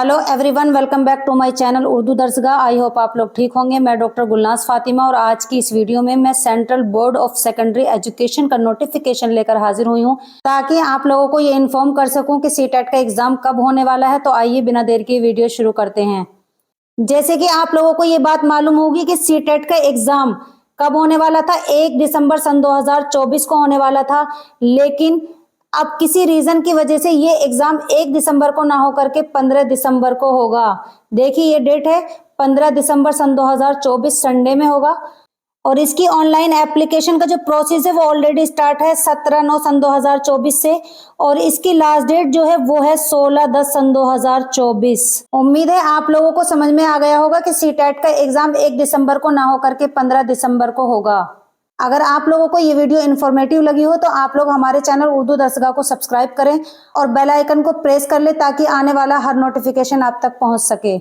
Hello everyone, welcome back to my channel Urdu Darsgah. I hope आप लोग ठीक होंगे। मैं डॉक्टर गुलनाज फातिमा और आज की इस वीडियो में मैं central board of secondary education का नोटिफिकेशन लेकर हाजिर हुई हूं ताकि आप लोगों को ये इन्फॉर्म कर सकूं कि सीटेट का एग्जाम कब होने वाला है। तो आइए बिना देर के वीडियो शुरू करते हैं। जैसे कि आप लोगों को ये बात मालूम होगी कि सीटेट का एग्जाम कब होने वाला था, 1 दिसंबर सन 2024 को होने वाला था, लेकिन अब किसी रीजन की वजह से ये एग्जाम 1 दिसंबर को ना होकर के 15 दिसंबर को होगा। देखिए ये डेट है 15 दिसंबर सन 2024, संडे में होगा। और इसकी ऑनलाइन एप्लीकेशन का जो प्रोसेस है वो ऑलरेडी स्टार्ट है 17/9 सन 2024 से, और इसकी लास्ट डेट जो है वो है 16/10 सन 2024। उम्मीद है आप लोगों को समझ में आ गया होगा कि सीटेट का एग्जाम 1 दिसंबर को ना होकर के 15 दिसंबर को होगा। अगर आप लोगों को ये वीडियो इन्फॉर्मेटिव लगी हो तो आप लोग हमारे चैनल उर्दू दर्सगाह को सब्सक्राइब करें और बेल आइकन को प्रेस कर ले ताकि आने वाला हर नोटिफिकेशन आप तक पहुंच सके।